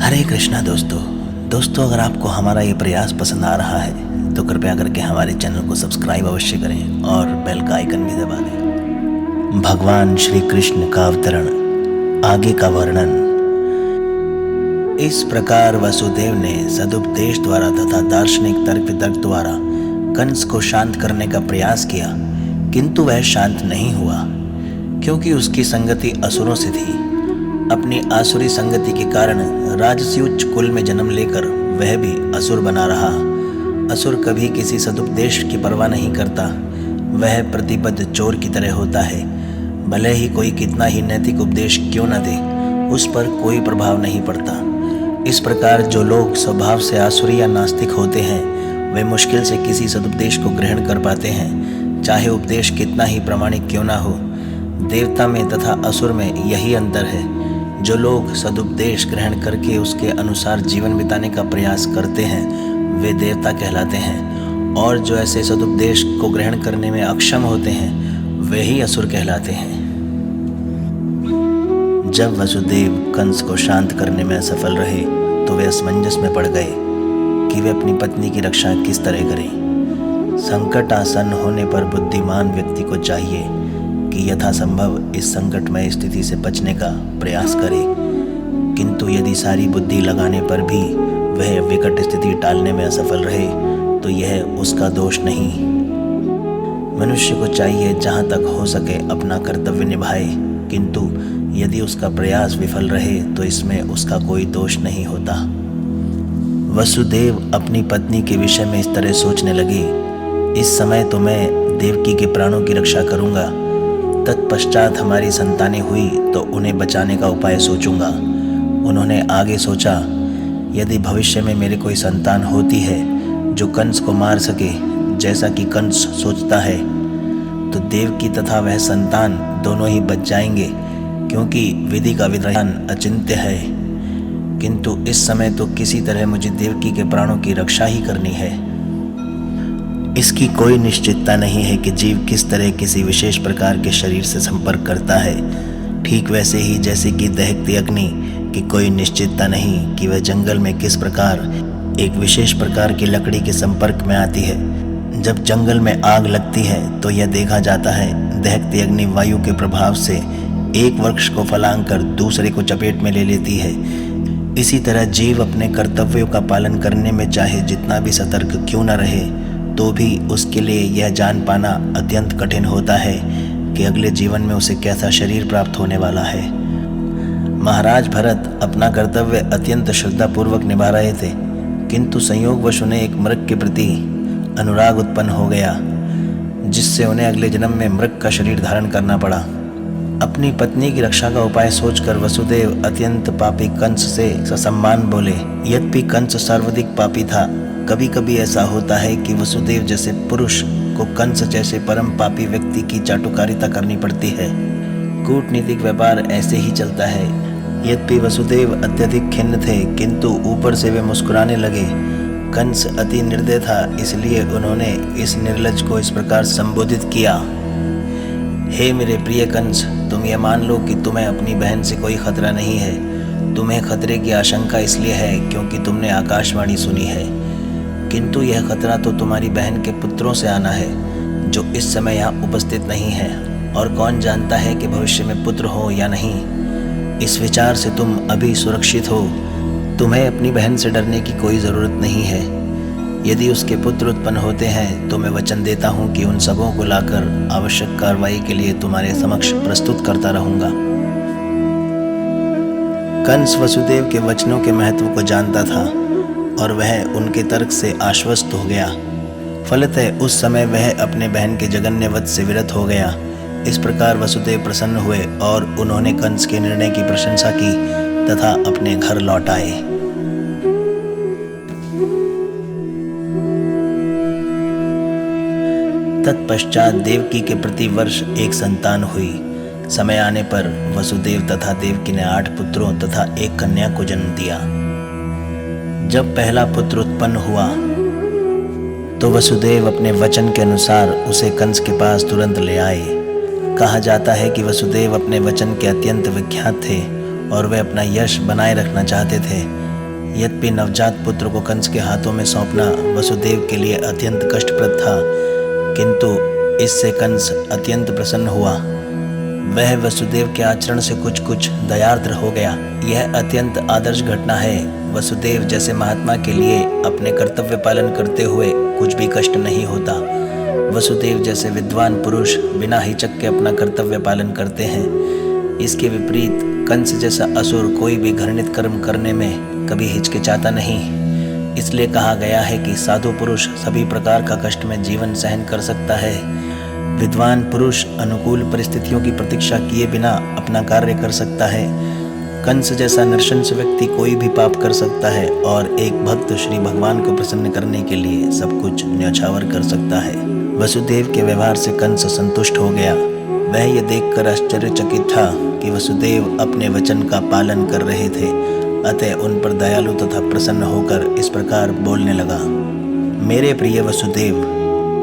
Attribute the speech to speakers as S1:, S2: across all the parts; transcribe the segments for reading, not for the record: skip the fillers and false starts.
S1: हरे कृष्णा दोस्तों अगर आपको हमारा ये प्रयास पसंद आ रहा है तो कृपया करके हमारे चैनल को सब्सक्राइब अवश्य करें और बेल का आइकन भी दबा दें। भगवान श्री कृष्ण का अवतरण, आगे का वर्णन। इस प्रकार वसुदेव ने सदुपदेश द्वारा तथा दार्शनिक तर्क वितर्क द्वारा कंस को शांत करने का प्रयास किया, किंतु वह शांत नहीं हुआ, क्योंकि उसकी संगति असुरों से थी। अपनी आसुरी संगति के कारण राजसी उच्च कुल में जन्म लेकर वह भी असुर बना रहा। असुर कभी किसी सदुपदेश की परवाह नहीं करता, वह प्रतिबद्ध चोर की तरह होता है। भले ही कोई कितना ही नैतिक उपदेश क्यों न दे, उस पर कोई प्रभाव नहीं पड़ता। इस प्रकार जो लोग स्वभाव से आसुरी या नास्तिक होते हैं, वे मुश्किल से किसी सदुपदेश को ग्रहण कर पाते हैं, चाहे उपदेश कितना ही प्रामाणिक क्यों ना हो। देवता में तथा असुर में यही अंतर है। जो लोग सदुपदेश ग्रहण करके उसके अनुसार जीवन बिताने का प्रयास करते हैं, वे देवता कहलाते हैं, और जो ऐसे सदुपदेश को ग्रहण करने में अक्षम होते हैं, वे ही असुर कहलाते हैं। जब वसुदेव कंस को शांत करने में असफल रहे तो वे असमंजस में पड़ गए कि वे अपनी पत्नी की रक्षा किस तरह करें। संकट आसन्न होने पर बुद्धिमान व्यक्ति को चाहिए कि यथासंभव इस संकटमय स्थिति से बचने का प्रयास करे, किंतु यदि सारी बुद्धि लगाने पर भी वह विकट स्थिति टालने में असफल रहे तो यह उसका दोष नहीं। मनुष्य को चाहिए जहाँ तक हो सके अपना कर्तव्य निभाए, किंतु यदि उसका प्रयास विफल रहे तो इसमें उसका कोई दोष नहीं होता। वसुदेव अपनी पत्नी के विषय में इस तरह सोचने लगे, इस समय तो मैं देवकी के प्राणों की रक्षा करूंगा, तत्पश्चात हमारी संतानें हुई तो उन्हें बचाने का उपाय सोचूंगा। उन्होंने आगे सोचा, यदि भविष्य में मेरे कोई संतान होती है जो कंस को मार सके जैसा कि कंस सोचता है, तो देवकी तथा वह संतान दोनों ही बच जाएंगे, क्योंकि विधि का विधान अचिंत्य है। किंतु इस समय तो किसी तरह मुझे देवकी के प्राणों की रक्षा ही करनी है। इसकी कोई निश्चितता नहीं है कि जीव किस तरह किसी विशेष प्रकार के शरीर से संपर्क करता है। ठीक वैसे ही जैसे कि दहकती अग्नि की कोई निश्चितता नहीं कि वह जंगल में किस प्रकार एक विशेष प्रकार की लकड़ी के संपर्क में आती है। जब जंगल में आग लगती है तो यह देखा जाता है दहकती अग्नि वायु के प्रभाव से एक वृक्ष को फलांग कर दूसरे को चपेट में ले लेती है। इसी तरह जीव अपने कर्तव्यों का पालन करने में चाहे जितना भी सतर्क क्यों न रहे, तो भी उसके लिए यह जान पाना अत्यंत कठिन होता है कि अगले जीवन में उसे कैसा शरीर प्राप्त होने वाला है। महाराज भरत अपना कर्तव्य अत्यंत श्रद्धापूर्वक निभा रहे थे, किंतु संयोगवश उन्हें एक मृग के प्रति अनुराग उत्पन्न हो गया, जिससे उन्हें अगले जन्म में मृग का शरीर धारण करना पड़ा। अपनी पत्नी की रक्षा का उपाय सोचकर वसुदेव अत्यंत पापी कंस से ससम्मान बोले। यद्यपि कंस सर्वाधिक पापी था, कभी कभी ऐसा होता है कि वसुदेव जैसे पुरुष को कंस जैसे परम पापी व्यक्ति की चाटुकारिता करनी पड़ती है। कूटनीतिक व्यापार ऐसे ही चलता है। यद्यपि वसुदेव अत्यधिक खिन्न थे, किंतु ऊपर से वे मुस्कुराने लगे। कंस अति निर्दय था, इसलिए उन्होंने इस निर्लज को इस प्रकार संबोधित किया, हे मेरे प्रिय कंस, तुम यह मान लो कि तुम्हें अपनी बहन से कोई खतरा नहीं है। तुम्हें खतरे की आशंका इसलिए है क्योंकि तुमने आकाशवाणी सुनी है, किंतु यह खतरा तो तुम्हारी बहन के पुत्रों से आना है जो इस समय यहाँ उपस्थित नहीं है, और कौन जानता है कि भविष्य में पुत्र हो या नहीं। इस विचार से तुम अभी सुरक्षित हो। तुम्हें अपनी बहन से डरने की कोई ज़रूरत नहीं है। यदि उसके पुत्र उत्पन्न होते हैं तो मैं वचन देता हूँ कि उन सबों को लाकर आवश्यक कार्रवाई के लिए तुम्हारे समक्ष प्रस्तुत करता रहूँगा। कंस वसुदेव के वचनों के महत्व को जानता था और वह उनके तर्क से आश्वस्त हो गया। फलतः उस समय वह अपने बहन के जघन्य वध से विरत हो गया। इस प्रकार वसुदेव प्रसन्न हुए और उन्होंने कंस के निर्णय की प्रशंसा की तथा अपने घर लौट आए। तत्पश्चात देवकी के प्रति वर्ष एक संतान हुई। समय आने पर वसुदेव तथा देवकी ने 8 पुत्रों तथा 1 कन्या को जन्म दिया। जब पहला पुत्र उत्पन्न हुआ तो वसुदेव अपने वचन के अनुसार उसे कंस के पास तुरंत ले आए। कहा जाता है कि वसुदेव अपने वचन के अत्यंत विख्यात थे और वे अपना यश बनाए रखना चाहते थे, यद्यपि नवजात पुत्र को कंस के हाथों में सौंपना वसुदेव के लिए अत्यंत कष्टप्रद था, किंतु इससे कंस अत्यंत प्रसन्न हुआ। वह वसुदेव के आचरण से कुछ दयार्द्र हो गया। यह अत्यंत आदर्श घटना है। वसुदेव जैसे महात्मा के लिए अपने कर्तव्य पालन करते हुए कुछ भी कष्ट नहीं होता। वसुदेव जैसे विद्वान पुरुष बिना हिचक के अपना कर्तव्य पालन करते हैं। इसके विपरीत कंस जैसा असुर कोई भी घृणित कर्म करने में कभी हिचकिचाता नहीं। इसलिए कहा गया है कि साधु पुरुष सभी प्रकार का कष्ट में जीवन सहन कर सकता है। विद्वान पुरुष अनुकूल परिस्थितियों की प्रतीक्षा किए बिना अपना कार्य कर सकता है। कंस जैसा नृशंस व्यक्ति कोई भी पाप कर सकता है और एक भक्त श्री भगवान को प्रसन्न करने के लिए सब कुछ न्यौछावर कर सकता है। वसुदेव के व्यवहार से कंस संतुष्ट हो गया। वह ये देखकर आश्चर्यचकित था कि वसुदेव अपने वचन का पालन कर रहे थे, अतः उन पर दयालु तथा प्रसन्न होकर इस प्रकार बोलने लगा। मेरे प्रिय वसुदेव,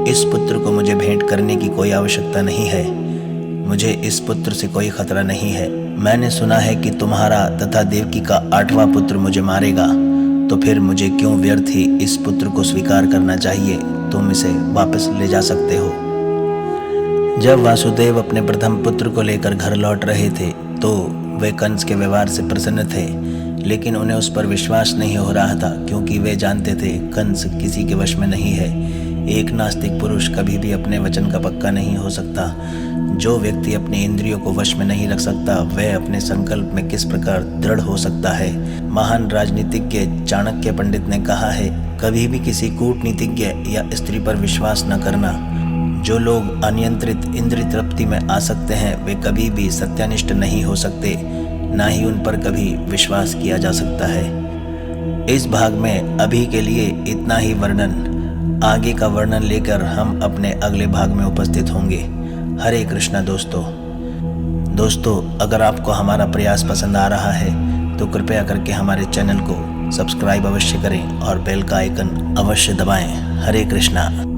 S1: इस पुत्र को मुझे भेंट करने की कोई आवश्यकता नहीं है। मुझे इस पुत्र से कोई खतरा नहीं है। मैंने सुना है कि तुम्हारा तथा देवकी का 8वां पुत्र मुझे मारेगा, तो फिर मुझे क्यों व्यर्थ ही इस पुत्र को स्वीकार करना चाहिए। तुम इसे वापस ले जा सकते हो। जब वासुदेव अपने प्रथम पुत्र को लेकर घर लौट रहे थे तो वे कंस के व्यवहार से प्रसन्न थे, लेकिन उन्हें उस पर विश्वास नहीं हो रहा था, क्योंकि वे जानते थे कंस किसी के वश में नहीं है। एक नास्तिक पुरुष कभी भी अपने वचन का पक्का नहीं हो सकता। जो व्यक्ति अपनी इंद्रियों को वश में नहीं रख सकता, वह अपने संकल्प में किस प्रकार दृढ़ हो सकता है। महान राजनीतिज्ञ चाणक्य पंडित ने कहा है, कभी भी किसी कूटनीतिज्ञ या स्त्री पर विश्वास न करना। जो लोग अनियंत्रित इंद्रिय तृप्ति में आ सकते हैं, वे कभी भी सत्यानिष्ठ नहीं हो सकते, ना ही उन पर कभी विश्वास किया जा सकता है। इस भाग में अभी के लिए इतना ही वर्णन। आगे का वर्णन लेकर हम अपने अगले भाग में उपस्थित होंगे। हरे कृष्णा दोस्तों, अगर आपको हमारा प्रयास पसंद आ रहा है तो कृपया करके हमारे चैनल को सब्सक्राइब अवश्य करें और बेल का आइकन अवश्य दबाएं। हरे कृष्णा।